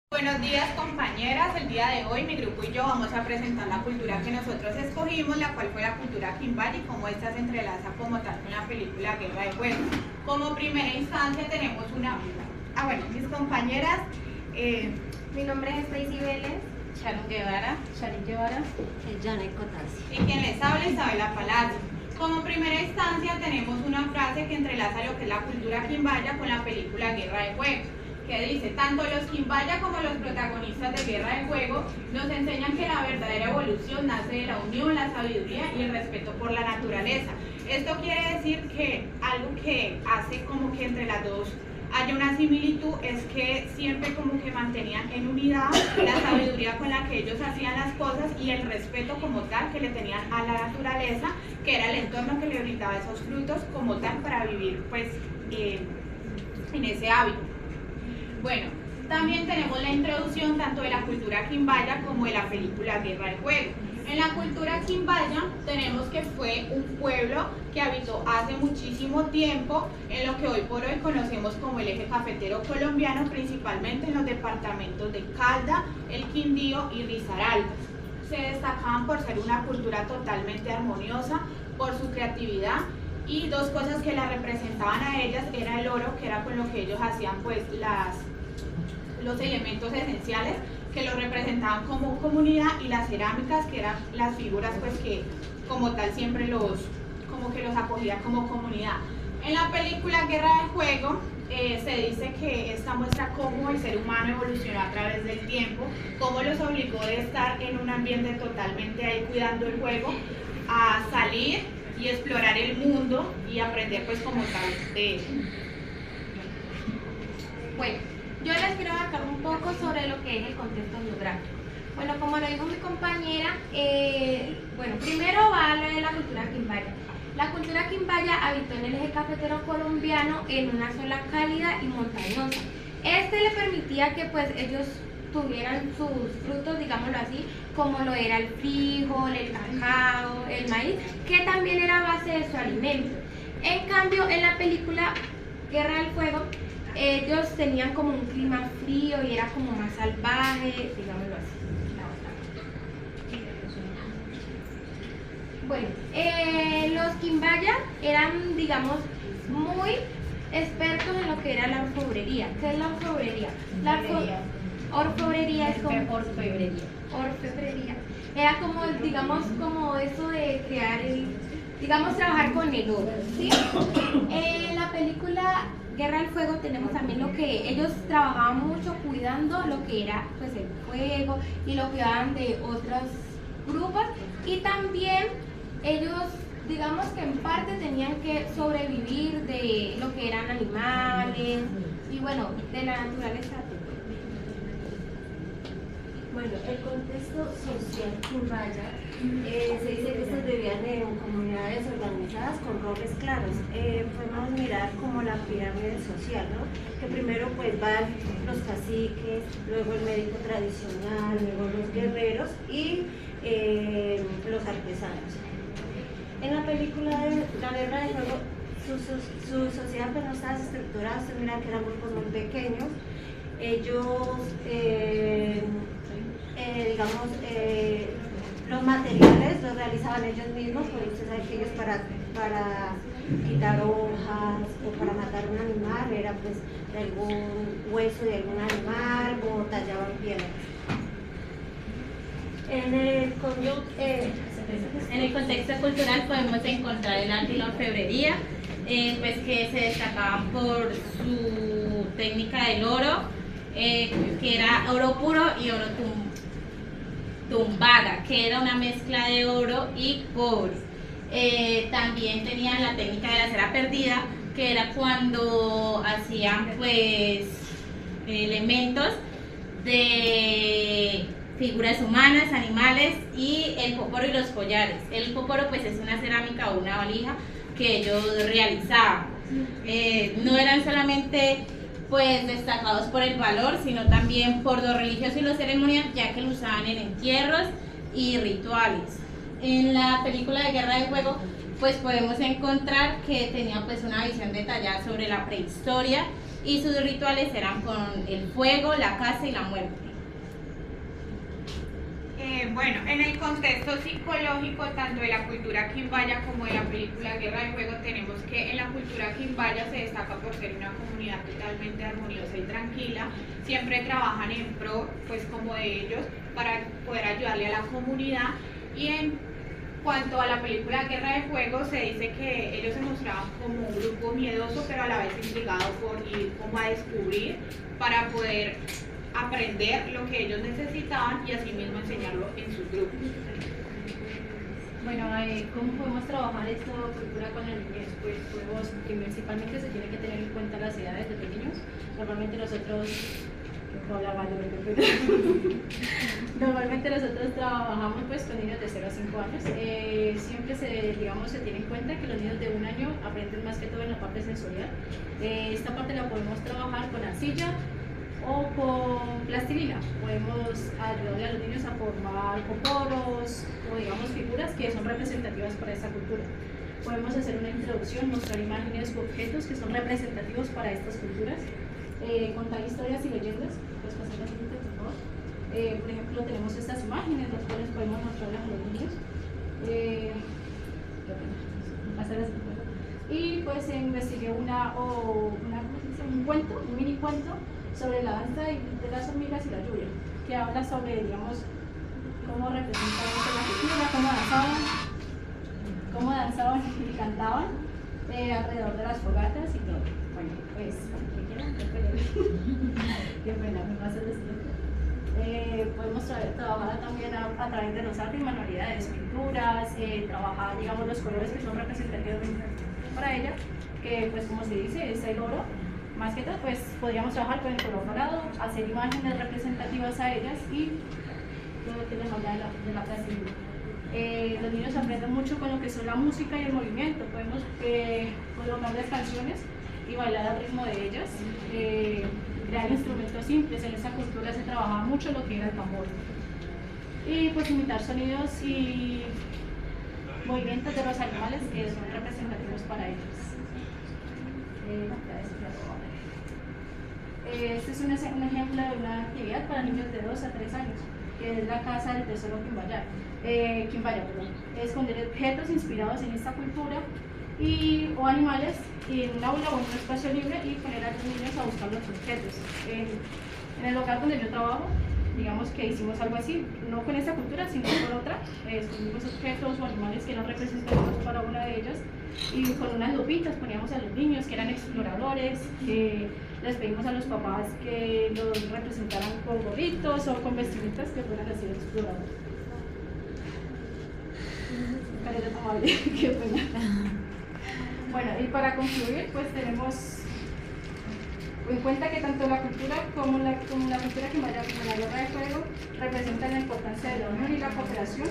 Buenos días compañeras, el día de hoy mi grupo y yo vamos a presentar la cultura que nosotros escogimos, la cual fue la cultura Quimbaya y cómo esta se entrelaza como tal con la película Guerra de Fuego. Como primera instancia tenemos una... mis compañeras... Mi nombre es Stacy Vélez. Sharon Guevara. Janet Cotasi. Y quien les habla, Isabela Palacio. Como primera instancia tenemos una frase que entrelaza lo que es la cultura Quimbaya con la película Guerra de Fuego, que dice: tanto los Quimbaya como los protagonistas de Guerra de Fuego nos enseñan que la verdadera evolución nace de la unión, la sabiduría y el respeto por la naturaleza. Esto quiere decir que algo que hace como que entre las dos haya una similitud es que siempre como que mantenían en unidad la sabiduría con la que ellos hacían las cosas y el respeto como tal que le tenían a la naturaleza, que era el entorno que le brindaba esos frutos como tal para vivir pues en ese hábito. Bueno, también tenemos la introducción tanto de la cultura Quimbaya como de la película Guerra de Fuego. En la cultura Quimbaya tenemos que fue un pueblo que habitó hace muchísimo tiempo en lo que hoy por hoy conocemos como el eje cafetero colombiano, principalmente en los departamentos de Calda, El Quindío y Risaralda. Se destacaban por ser una cultura totalmente armoniosa, por su creatividad, y dos cosas que la representaban a ellas era el oro, que era con lo que ellos hacían pues los elementos esenciales que lo representaban como comunidad, y las cerámicas, que eran las figuras pues que como tal siempre los acogía como comunidad. En la película Guerra del Fuego se dice que esta muestra cómo el ser humano evolucionó a través del tiempo, cómo los obligó de estar en un ambiente totalmente ahí cuidando el juego, a salir y explorar el mundo y aprender pues como tal de él. Bueno, yo les quiero abarcar un poco sobre lo que es el contexto geográfico. Bueno, como lo dijo mi compañera, primero va a hablar de la cultura Quimbaya. La cultura Quimbaya habitó en el eje cafetero colombiano en una zona cálida y montañosa. Este le permitía que pues ellos tuvieran sus frutos, digámoslo así, como lo era el frijol, el cacao, el maíz, que también era base de su alimento. En cambio, en la película Guerra del Fuego, ellos tenían como un clima frío y era como más salvaje, digámoslo así. Bueno, los Quimbaya eran, digamos, muy expertos en lo que era la orfebrería. ¿Qué es la orfebrería? Orfebrería es como... Orfebrería. Era como, digamos, como eso de crear trabajar con el oro, ¿sí? En la película Guerra del Fuego tenemos también lo que ellos trabajaban mucho cuidando lo que era pues el fuego y lo cuidaban de otros grupos, y también ellos, digamos que en parte tenían que sobrevivir de lo que eran animales y bueno, de la naturaleza. Bueno, el contexto social Quimbaya se dice que estos vivían en comunidades organizadas con roles claros. Podemos mirar como la pirámide social, ¿no? Que primero pues van los caciques, luego el médico tradicional, luego los guerreros y los artesanos. En la película de La Guerra de Fuego, su sociedad pues no estaba estructurada. Usted mira que eran grupos muy pequeños. Ellos los materiales los realizaban ellos mismos, porque usted sabe que ellos para quitar hojas o para matar un animal era pues de algún hueso de algún animal, o tallaban piedras. En el contexto cultural podemos encontrar el arte y la orfebrería, pues que se destacaban por su técnica del oro, que era oro puro y oro tumbada, que era una mezcla de oro y cobre. También tenían la técnica de la cera perdida, que era cuando hacían pues elementos de figuras humanas, animales, y el póporo y los collares. El póporo pues es una cerámica o una valija que ellos realizaban. No eran solamente pues destacados por el valor, sino también por lo religioso y lo ceremonial, ya que lo usaban en entierros y rituales. En la película de Guerra de Fuego pues podemos encontrar que tenía pues una visión detallada sobre la prehistoria y sus rituales eran con el fuego, la caza y la muerte. Bueno, en el contexto psicológico, tanto de la cultura quimbaya como de la película Guerra de Fuego, tenemos que en la cultura quimbaya se destaca por ser una comunidad totalmente armoniosa y tranquila. Siempre trabajan en pro, pues como de ellos, para poder ayudarle a la comunidad. Y en cuanto a la película Guerra de Fuego, se dice que ellos se mostraban como un grupo miedoso, pero a la vez intrigado por ir como a descubrir para poder aprender lo que ellos necesitaban y así mismo enseñarlo en sus grupos. Bueno, ¿cómo podemos trabajar esta cultura con la niñez? Pues podemos, principalmente se tiene que tener en cuenta las edades de pequeños. Normalmente nosotros, normalmente nosotros trabajamos pues con niños de 0 a 5 años. Siempre se tiene en cuenta que los niños de 1 año aprenden más que todo en la parte sensorial. Esta parte la podemos trabajar con arcilla o con plastilina. Podemos ayudarle a los niños a formar coporos o digamos figuras que son representativas para esta cultura. Podemos hacer una introducción, mostrar imágenes u objetos que son representativos para estas culturas, contar historias y leyendas. Pues pasar la siguiente, por favor. Por ejemplo, tenemos estas imágenes, las cuales podemos mostrarlas a los niños. Y pues investigué un mini cuento sobre la danza de las hormigas y la lluvia, que habla sobre, digamos, cómo representaban la cultura, cómo danzaban y cantaban alrededor de las fogatas y todo. Bueno, pues, ¿qué quieran? Qué pena, me pasa lo siguiente. Podemos trabajar también a través de los artes y manualidades, pinturas, trabajar, digamos, los colores que son representativos para ella, que pues como se dice, es el oro. Más que todo, pues podríamos trabajar con el color dorado, hacer imágenes representativas a ellas y lo que les hablaba de la plastilina. Los niños aprenden mucho con lo que son la música y el movimiento. Podemos colocarles canciones y bailar al ritmo de ellas, crear instrumentos simples. En esa cultura se trabajaba mucho lo que era el tambor. Y pues imitar sonidos y movimientos de los animales que son representativos para ellos. Este es un ejemplo de una actividad para niños de 2 a 3 años, que es la Casa del Tesoro Quimbaya. Esconder objetos inspirados en esta cultura o animales en un aula o en un espacio libre y poner a los niños a buscar los objetos. En el local donde yo trabajo, digamos que hicimos algo así, no con esta cultura, sino con otra. Escondimos objetos o animales que eran representativos para una de ellas y con unas lupitas poníamos a los niños que eran exploradores, les pedimos a los papás que los representaran con gorritos o con vestimentas que fueran así de exploradores. Qué pena. Bueno, y para concluir, pues tenemos en cuenta que tanto la cultura como la cultura quimbaya como la Guerra de Fuego representan la importancia de la unión y la cooperación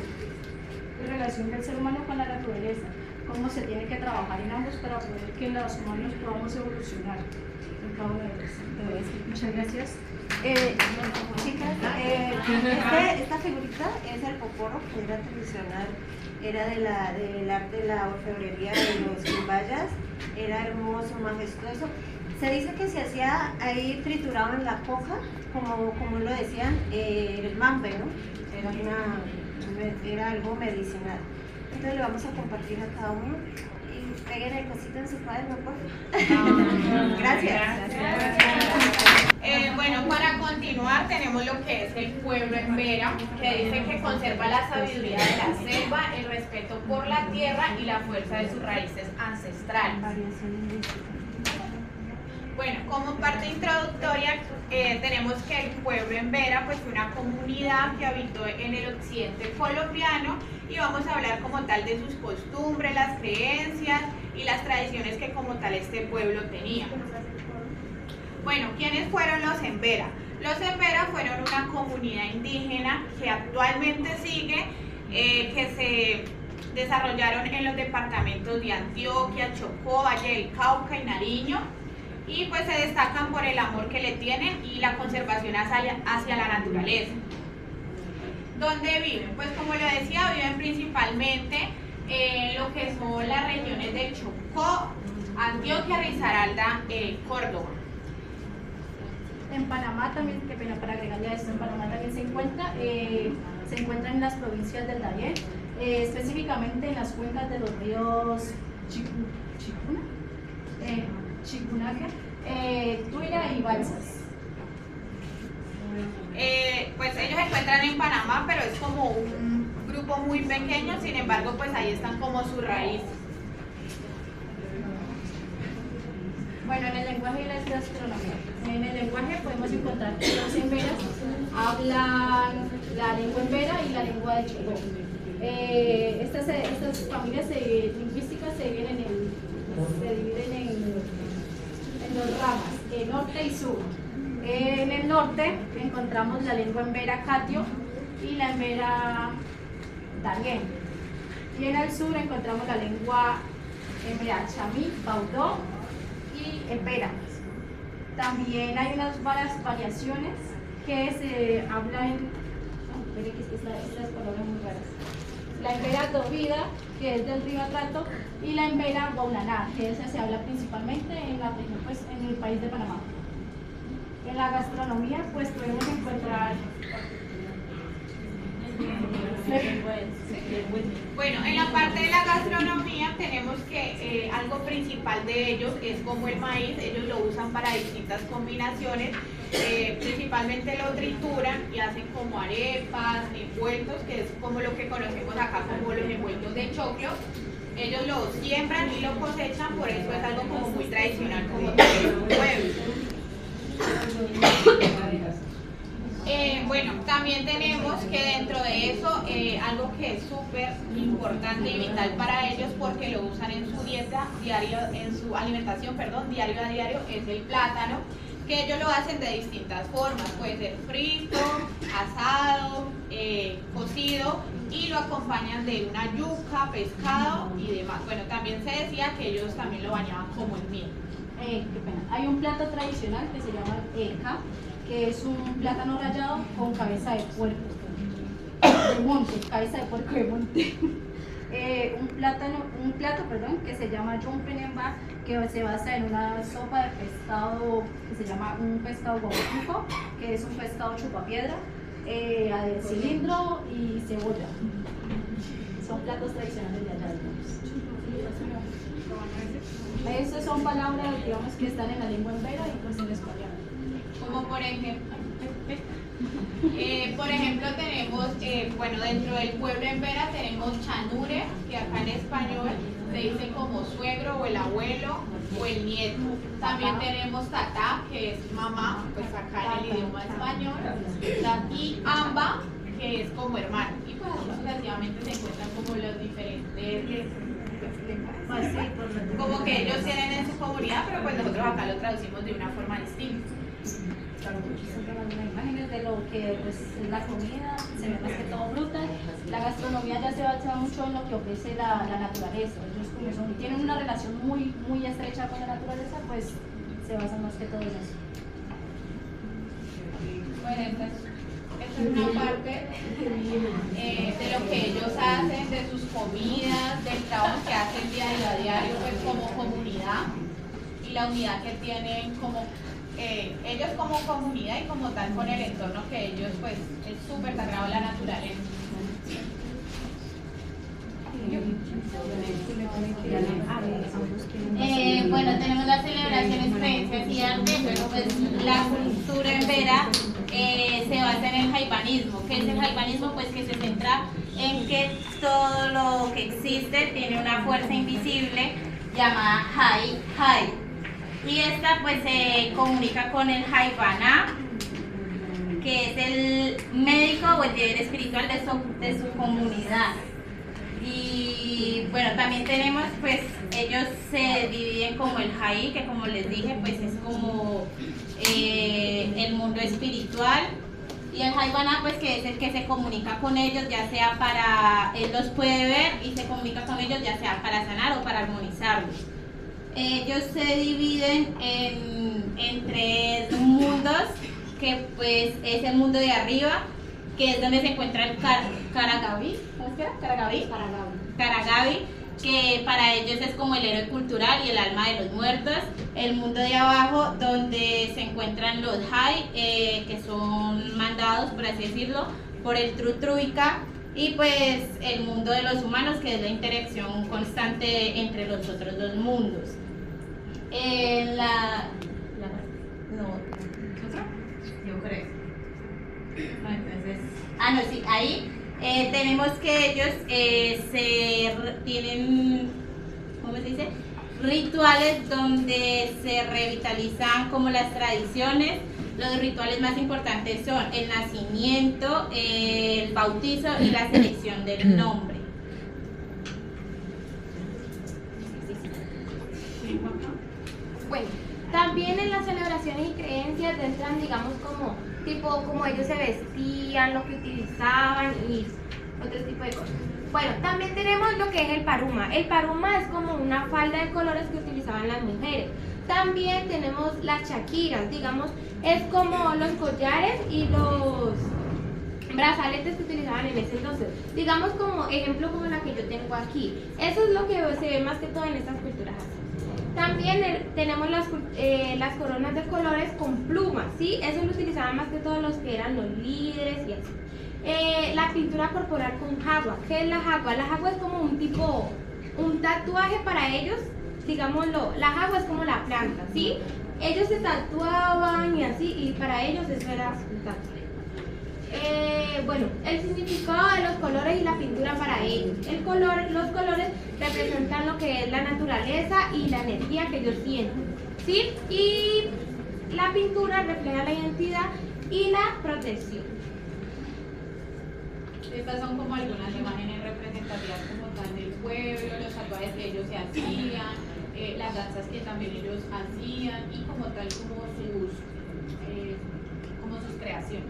y relación del ser humano con la naturaleza, cómo se tiene que trabajar en ambos para poder que los humanos podamos evolucionar en cada uno de ellos. Muchas gracias. Chicas, esta figurita es el poporo, que era tradicional, era del arte de la orfebrería de los quimbayas, era hermoso, majestuoso. Se dice que se hacía ahí triturado en la coja, como lo decían, el mambe, ¿no? Era algo medicinal. Entonces le vamos a compartir a cada uno y peguen el cosito en su cuaderno, por favor. Gracias. Bueno, para continuar tenemos lo que es el pueblo en Vera, que dice que conserva la sabiduría de la selva, el respeto por la tierra y la fuerza de sus raíces ancestrales. Bueno, como parte introductoria tenemos que el pueblo en Vera pues fue una comunidad que habitó en el occidente colombiano y vamos a hablar como tal de sus costumbres, las creencias y las tradiciones que como tal este pueblo tenía. Bueno, ¿quiénes fueron los Embera? Los Embera fueron una comunidad indígena que actualmente sigue, que se desarrollaron en los departamentos de Antioquia, Chocó, Valle del Cauca y Nariño, y pues se destacan por el amor que le tienen y la conservación hacia la naturaleza. ¿Dónde viven? Pues como lo decía, viven principalmente en lo que son las regiones de Chocó, Antioquia, Risaralda, Córdoba. En Panamá también, qué pena para agregarle a esto, en Panamá también se encuentra en las provincias del Darién, específicamente en las cuencas de los ríos Chicunaque, Tuira y Balsas. Pues ellos se encuentran en Panamá, pero es como un grupo muy pequeño, sin embargo, pues ahí están como sus raíces. Bueno, en el lenguaje y la gastronomía. En el lenguaje podemos encontrar que los emberas hablan la lengua embera y la lengua de Chocó. Estas familias lingüísticas se dividen en dos ramas, norte y sur. En el norte encontramos la lengua embera catio y la embera darién. Y en el sur encontramos la lengua embera chamí, baudó y empera. También hay unas varias variaciones que se hablan, estas palabras muy raras. La embera dovida, que es del río Atrato, y la embera guaunaná, que esa se habla principalmente en la región, pues, en el país de Panamá. En la gastronomía, pues podemos encontrar. Bueno, en la parte de la gastronomía tenemos que algo principal de ellos es como el maíz. Ellos lo usan para distintas combinaciones, principalmente lo trituran y hacen como arepas, envueltos, que es como lo que conocemos acá como los envueltos de choclo. Ellos lo siembran y lo cosechan, por eso es algo como muy tradicional como de los pueblos. Bueno, también tenemos que dentro de eso, algo que es súper importante y vital para ellos porque lo usan en su dieta diario, en su alimentación, perdón, diario a diario, es el plátano, que ellos lo hacen de distintas formas, puede ser frito, asado, cocido, y lo acompañan de una yuca, pescado y demás. Bueno, también se decía que ellos también lo bañaban como en miel. Qué pena. Hay un plato tradicional que se llama eca, que es un plátano rallado con cabeza de puerco de monte, cabeza de puerco de monte. Un plato que se llama yumpenemba, que se basa en una sopa de pescado que se llama un pescado guapuco, que es un pescado chupapiedra, de cilindro y cebolla. Son platos tradicionales de allá. Esas son palabras, digamos, que están en la lengua embera y pues en español. Como por ejemplo tenemos, bueno, dentro del pueblo embera tenemos chanure, que acá en español se dice como suegro o el abuelo o el nieto. También tenemos tatá, que es mamá, pues acá en el idioma español, y amba, que es como hermano. Y pues así sucesivamente se encuentran como los diferentes como que ellos tienen en su comunidad, pero pues nosotros acá lo traducimos de una forma distinta. Son imágenes de lo que pues, es la comida, se ve más que todo fruta. La gastronomía ya se basa mucho en lo que ofrece la naturaleza. Ellos como tienen una relación muy, muy estrecha con la naturaleza, pues se basan más que todo en eso. Bueno, esta es una parte de lo que ellos hacen, de sus comidas, del trabajo que hacen diario a diario pues como comunidad y la unidad que tienen como ellos como comunidad y como tal con el entorno que ellos pues es súper sagrado la naturaleza. Bueno, tenemos las celebraciones, creencias y arte, pero pues la cultura embera se basa en el jaibanismo. ¿Qué es el jaibanismo? Pues que se centra en que todo lo que existe tiene una fuerza invisible llamada Jai. Y esta pues se comunica con el Jaibaná, que es el médico o el líder espiritual de su comunidad. Y bueno, también tenemos, pues ellos se dividen como el Jai, que como les dije, pues es como el mundo espiritual. Y el Jaibaná, pues que es el que se comunica con ellos, ya sea para, él los puede ver y se comunica con ellos, ya sea para sanar o para armonizarlos. Ellos se dividen en tres mundos, que pues es el mundo de arriba, que es donde se encuentra el Caragavi, ¿cómo es que era? Caragavi, que para ellos es como el héroe cultural y el alma de los muertos. El mundo de abajo, donde se encuentran los Hai, que son mandados, por así decirlo, por el Trutruica, y pues el mundo de los humanos, que es la interacción constante entre los otros dos mundos. Yo creo. No, entonces, no, sí, ahí tenemos que ellos tienen, ¿cómo se dice? Rituales donde se revitalizan como las tradiciones. Los rituales más importantes son el nacimiento, el bautizo y la selección del nombre. Bueno, también en las celebraciones y creencias entran, digamos, como ellos se vestían, lo que utilizaban y otro tipo de cosas. Bueno, también tenemos lo que es el paruma. El paruma es como una falda de colores que utilizaban las mujeres. También tenemos las chaquiras, digamos, es como los collares y los brazaletes que utilizaban en ese entonces. Digamos como ejemplo como la que yo tengo aquí. Eso es lo que se ve más que todo en estas culturas. También tenemos las coronas de colores con plumas, ¿sí? Eso lo utilizaban más que todo los que eran los líderes y así. La pintura corporal con jagua. ¿Qué es la jagua? La jagua es como un tatuaje para ellos, digámoslo. La jagua es como la planta, ¿sí? Ellos se tatuaban y así, y para ellos eso era un tatuaje. Bueno, el significado de los colores y la pintura para ellos. Los colores representan lo que es la naturaleza y la energía que ellos sienten, ¿sí? Y la pintura refleja la identidad y la protección. Estas son como algunas imágenes representativas como tal del pueblo, los salvajes que ellos se hacían, las danzas que también ellos hacían y como tal como sus creaciones.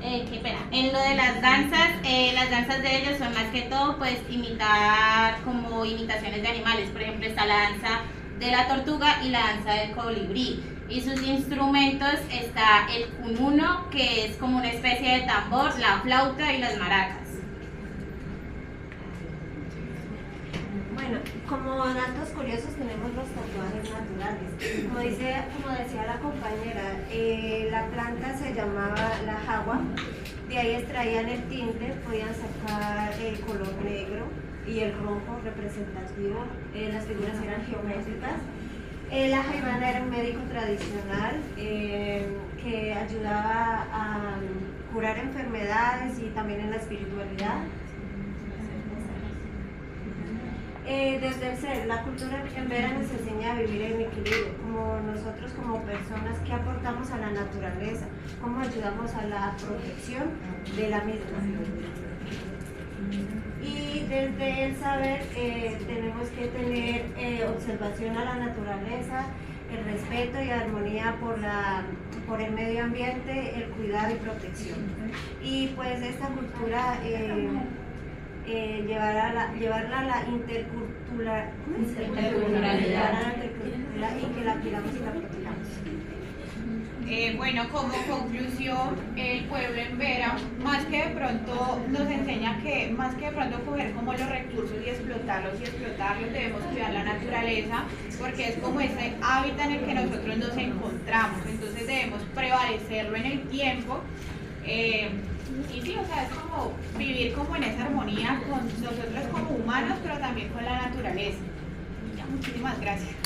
Qué pena. En lo de las danzas de ellos son más que todo pues imitar como imitaciones de animales. Por ejemplo, está la danza de la tortuga y la danza del colibrí. Y sus instrumentos está el cununo, que es como una especie de tambor, la flauta y las maracas. Bueno, como datos curiosos tenemos los tatuajes naturales. Como decía la compañera, la planta se llamaba la jagua, de ahí extraían el tinte, podían sacar el color negro y el rojo representativo, las figuras eran geométricas. La jaivana era un médico tradicional que ayudaba a curar enfermedades y también en la espiritualidad. Desde el ser, la cultura en Vera nos enseña a vivir en equilibrio, como nosotros como personas, ¿qué aportamos a la naturaleza? ¿Cómo ayudamos a la protección de la misma? Y desde el saber tenemos que tener observación a la naturaleza, el respeto y armonía por el medio ambiente, el cuidado y protección. Y pues esta cultura llevarla a la interculturalidad y que la cuidamos y la protejamos. Bueno, como conclusión, el pueblo en Vera, más que de pronto nos enseña que, más que de pronto coger como los recursos y explotarlos, debemos cuidar la naturaleza, porque es como ese hábitat en el que nosotros nos encontramos, entonces debemos prevalecerlo en el tiempo. Y sí, o sea, es como vivir como en esa armonía con nosotros como humanos, pero también con la naturaleza. Ya, muchísimas gracias.